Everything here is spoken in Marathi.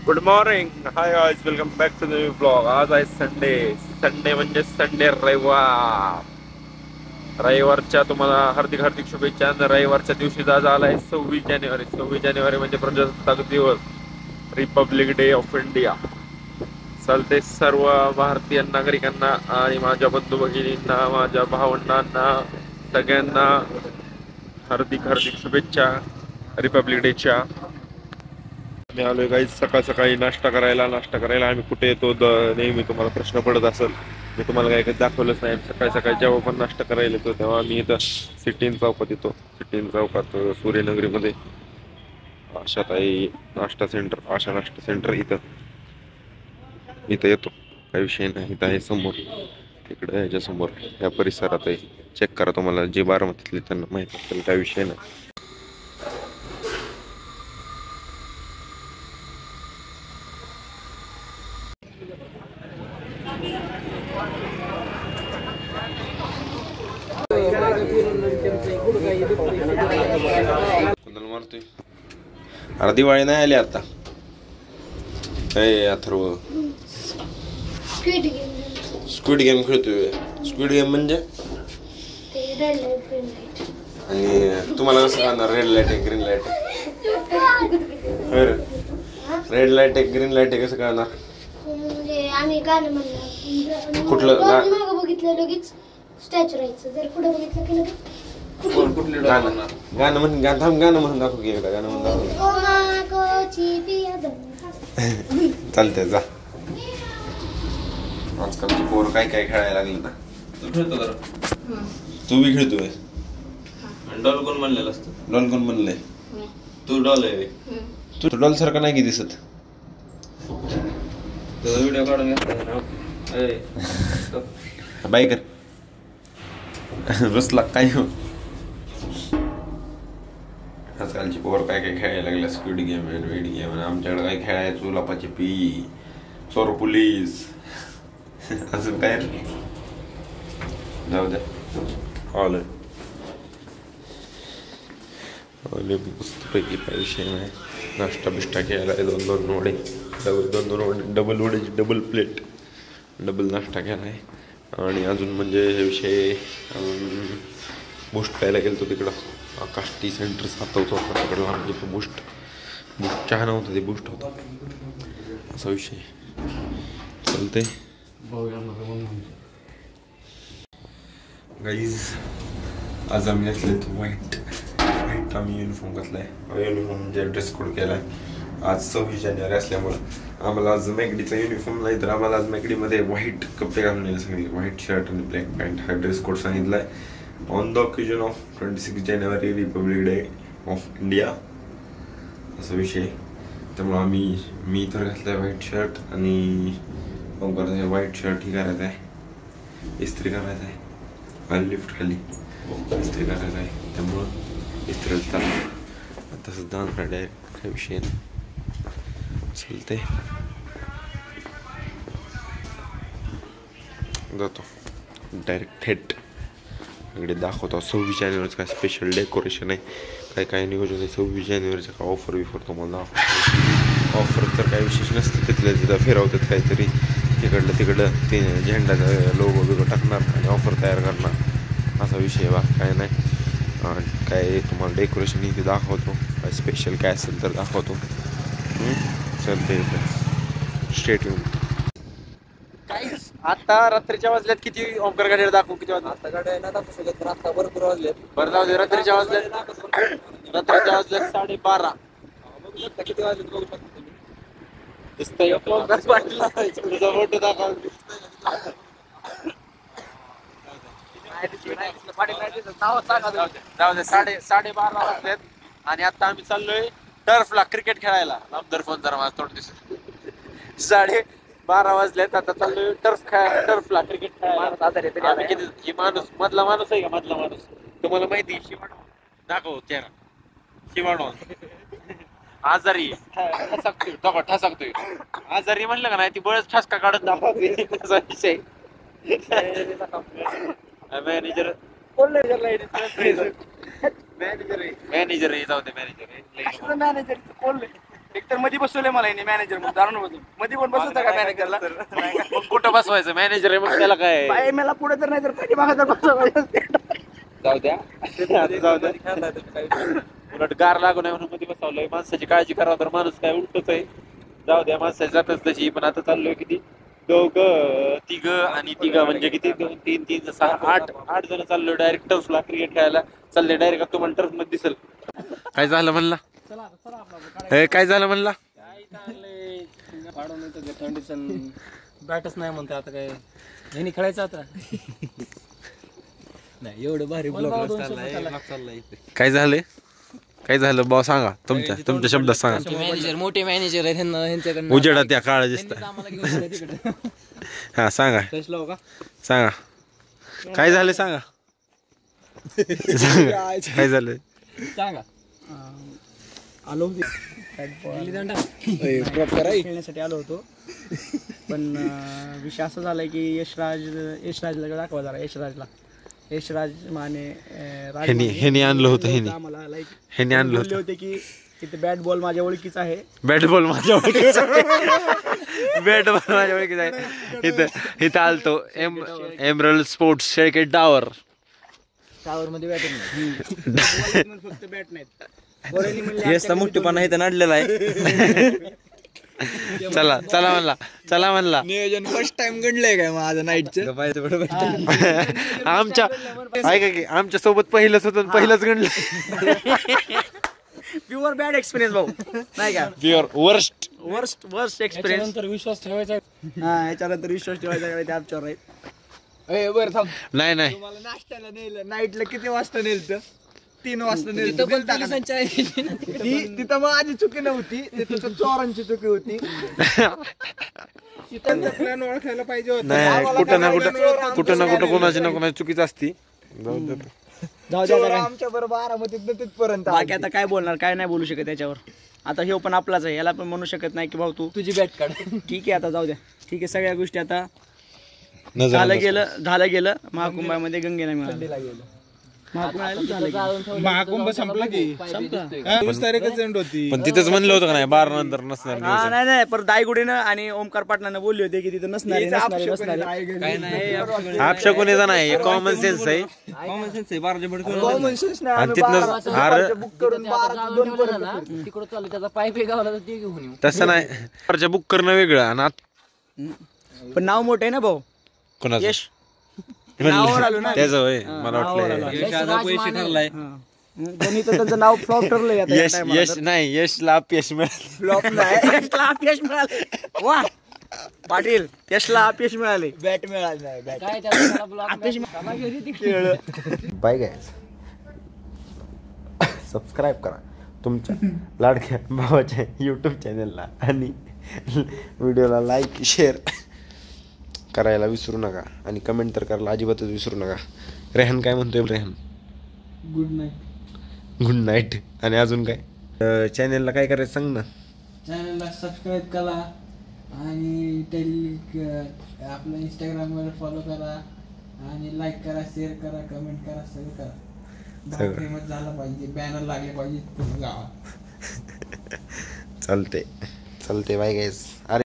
Good morning. Hi guys, welcome back to the new blog. आज आहे संडे. संडे म्हणजे संडे, रविवार. रविवारच्या तुम्हाला हार्दिक हार्दिक शुभेच्छा. रविवारच्या दिवशी आज आलाय 26 जानेवारी. 26 जानेवारी म्हणजे प्रजासत्ताक दिवस, रिपब्लिक डे ऑफ इंडिया. चालते सर्व भारतीय नागरिकांना आणि माझ्या बंधू भगिनींना, माझ्या भावंडांना, सगळ्यांना हार्दिक हार्दिक शुभेच्छा रिपब्लिक डेच्या. मी आलोय काही सकाळ सकाळी नाश्ता करायला आम्ही कुठे येतो नेहमी तुम्हाला प्रश्न पडत असेल. मी तुम्हाला काही दाखवलंच नाही. सकाळी सकाळी जेव्हा पण नाश्ता करायला येतो तेव्हा मी इथं सिटीन चौकात येतो. सिटीन चौकात सूर्यनगरीमध्ये आशाताई नाश्ता सेंटर, आशा नाश्ता सेंटर इथं येतो. काही विषय नाही. इथं आहे समोर, इकडे ह्याच्या समोर या परिसरात आहे. चेक करा, तुम्हाला जे बारामतीतले त्यांना माहिती असेल. काही विषय नाही. कोणाला मारतोय? अरे दिवाळी नाही आली आता. अथर्व स्क्विड गेम खेळतोय. स्क्विड गेम म्हणजे? आणि तुम्हाला कसं कळणार रेड लाईट आहे ग्रीन लाईट आहे? रेड लाईट आहे ग्रीन लाईट आहे कसं कळणार? आम्ही गाणं म्हणलं, कुठलं बघितलं लगेच स्टॅच्यू राहायचं. जर पुढे बघितलं की लगेच गाणं गाणं म्हणून गाणं म्हणून दाखव की एकदा. गाणं म्हणून दाखव. चालतंय जा. आजकालची पोर काय काय खेळायला लागली ना. तू खेळतो का? तू बी खेळतोय. डॉल कोण म्हणलेलं असतं? डॉल कोण म्हणलंय? तू डॉल आहे. तू डॉल सारखा नाही की दिसत. तुझा व्हिडिओ काढून घेतला बाय कर. बसला काय हो. आजकालची पोर काय काय खेळायला लागल्या. स्क्विड गेम आहे, वेड गेम आहे. आमच्याकडे काय खेळायचो लपाची पी, चोर पोलीस, अजून काय जाऊ द्या. आलं मस्तपैकी काही विषय नाही. नाश्ता बिष्टा केला आहे. दोन वडे, डबल वडेची डबल प्लेट, डबल नाश्ता केला आहे. आणि अजून म्हणजे हे विषय बूस्ट प्यायला गेलो तिकडं आकाश टी सेंटर सातव चौकाकडं आमच्या इथं बूस्ट चहा नव्हतं, ते बूस्ट होतं. असा विषय चालते. गाईज आज आम्ही घातले व्हाईट आम्ही युनिफॉर्म घातलाय. युनिफॉर्म म्हणजे ड्रेस कोड केलाय. आज 26 जानेवारी असल्यामुळं आम्हाला आज मॅगडीचा युनिफॉर्म नाही, तर आम्हाला आज मॅगडीमध्ये व्हाईट कपडे घालून सांगितले. व्हाईट शर्ट आणि ब्लॅक पॅन्ट हा ड्रेस कोड सांगितलाय. ऑन द ओकेजन ऑफ 26 जानेवारी रिपब्लिक डे ऑफ इंडिया असा विषय. त्यामुळं मी तर घातलाय व्हाईट शर्ट आणि व्हाईट शर्ट ही करायचं आहे, इस्त्री करायचं आहे. खाली लिफ्ट खाली इस्त्री करायचं आहे. त्यामुळं इस्त्रीला चालतं. आता सुद्धा डायरेक्ट काही विषय नाही. चालते जातो डायरेक्ट थेट इकडे दाखवतो. 26 जानेवारीचं काय स्पेशल डेकोरेशन आहे, काय नियोजन आहे 26 जानेवारीचं. काय ऑफर बिफर तुम्हाला दाखवतो. ऑफर तर काही विशेष नसतं. तिथल्या तिथं फिरवतात काहीतरी, तिकडलं ते झेंडाचा लोगो बिगो टाकणार आणि ऑफर तयार करणार असा विषय. बा काय नाही. काय तुम्हाला डेकोरेशन इथे दाखवतो. काय स्पेशल काय असेल तर दाखवतो. चालते स्ट्रेट येऊन. आता रात्रीच्या वाजल्यात किती ओमकार गाडीला दाखवू? किती वाजता? आता गाड्या नाही दाखवू शकत, आता भरपूर वाजलेत. बरं जाऊ दे. रात्रीच्या वाजल्यात 12:30. किती वाजलेत बघू शकता तुम्ही. दिसतंय ओमकार पाटील तुझा फोटो दाखव. जाऊ दे. 12:30 वाजलेत आणि आता आम्ही चाललोय टर्फला क्रिकेट खेळायला. आमदार फोन जरा माझा तोंड दिसत. 12:30 वाजलेत. आता चाललोय टर्फला क्रिकेट खेळायला. किती माणूस मधला माणूस आहे का? मधला माणूस तुम्हाला माहिती आहे? शिवाणो दाखव चेहरा. शिवाणो आजारी ठसकतोय. आजारी म्हणलं का नाही, ती बळच ठसका काढत दाखवते. असा विषय. मॅनेजर मॅनेजर जाऊ दे. मॅनेजर एकतर मध्ये बसवले मला मॅनेजर म्हणून दारू बसून मध्ये पण बसवता का मॅनेजरला कुठं बसवायचं मॅनेजर आहे मग त्याला काय पाय मला पुढे तर नाही तर पाठीमागे तर बसवायचं जाऊ द्या जाऊ दे. खेळताय तुम्ही काही उलट गार लागू नये म्हणून मध्ये बसवलंय माणसाची काळजी करावं तर माणूस काय उलटच आहे जाऊ द्या माणसाची जातच तशी पण आता चाललोय किती दोघं तिघं आणि तिघं म्हणजे किती 2 3 3 6 8 जण चाललोय डायरेक्ट टर्फला क्रिकेट खेळायला चालले डायरेक्ट तुम्हाला टर्फ मध्ये दिसल काय झालं म्हणला काय झालं म्हणला थंडीचं बॅटच नाही म्हणते आता काय यांनी खेळायचं आता नाही एवढं भारी काय झालंय काय झालं भाऊ सांगा तुमच्या शब्दात सांगा मॅनेजर मोठे मॅनेजर आहे त्यांना ह्यांच्याकडनं उजेडा त्या काळा दिसत हा सांगा सांगा काय झालं सांगा काय झालं सांगा आलो खेळण्यासाठी आलो होतो पण विषय असा झालाय की यशराजला दाखवा जरा यशराज माने ह्यानी आणलं होतं आम्हाला लाईक ह्यानी आणलं बोलले होतं होते की तिथे बॅट बॉल माझ्या ओळखीचा आहे बॅट बॉल माझ्या ओळखीचा बॅट बॉल माझ्या ओळखीचा आहे इथं आलतो एमरल्ड स्पोर्ट्स शेळके टावर मध्ये बॅट नाही फक्त बॅट नाहीत येसचा मोठेपणा इथं नडलेला आहे चला म्हणला नियोजन फर्स्ट टाइम घडलंय काय माझं नाईटचं आमच्या ऐका की आमच्या सोबत पहिलंच होतं पहिलंच गणलं प्युअर बॅड एक्सपिरियन्स भाऊ नाही का प्युअर वर्स्ट एक्सपिरियन्स विश्वास ठेवायचा याच्यानंतर विश्वास ठेवायचा त्या आमच्यावर आहे बरं थांब नाही तुम्हाला नाश्त्याला नेलं नाईटला किती वाजता नेलं 3 वाजता नेलं तिथं माझी चुकी नव्हती तिथं चोरांची चुकी होती प्लॅन ओळखायला पाहिजे होता नाही कुठं ना कुठं कोणाची ना कोणाची चुकीच असती आमच्या बरोबर बारामतीत तिथपर्यंत बाकी आता काय बोलणार काय नाही बोलू शकत त्याच्यावर आता हे पण आपलाच आहे याला पण म्हणू शकत नाही की भाऊ तू तुझी बॅट काढ ठीक आहे आता जाऊ द्या ठीक आहे सगळ्या गोष्टी आता झालं गेलं महाकुंभामध्ये गंगेला मिळालं महाकुंभ संपला की 20 तारीखच एंड होती पण तिथेच म्हणलं होतं का नाही 12 नंतर नसणार नाही पण दायगुडीनं आणि ओमकार पाटलानं बोलले होते की तिथं नसणार आपशकुनीचा नाही कॉमन सेन्स आहे कॉमन सेन्स आहे 12 कॉमन सेन्स आणि तिथनं बुक करून 12 तिकडं चालू त्याचा पाईप गावला तर ते घेऊन येऊ तसं नाही बुक करणं वेगळं आणि पण नाव मोठं आहे ना भाऊ कोणाचं यश नावावर आलो ना त्याचं होय मला वाटलं पैसे ठरलाय गणित त्यांचं नाव फ्लॉप ठरलंय आता यश नाही यशला अपयश मिळालं फ्लॉप नाही यशला अपयश मिळाले वा पाटील यशला अपयश मिळाले बॅट मिळाली नाही बॅट काय त्याला ब्लॉक बाय गायज सबस्क्राईब करा तुमच्या लाडक्या भावाच्या यूट्यूब चॅनलला आणि व्हिडिओला लाईक शेअर करायला विसरू नका आणि कमेंट तर करायला अजिबातच विसरू नका रेहान काय म्हणतोय रेहान गुड नाईट आणि अजून काय चॅनलला काय करायचं सांग ना चॅनलला सबस्क्राईब करा आणि आपलं इंस्टाग्रामवर फॉलो करा आणि लाईक करा शेअर करा कमेंट करा सगळं करा फेमस झाला पाहिजे बॅनर लागले पाहिजे गावात चालते बाय गाईज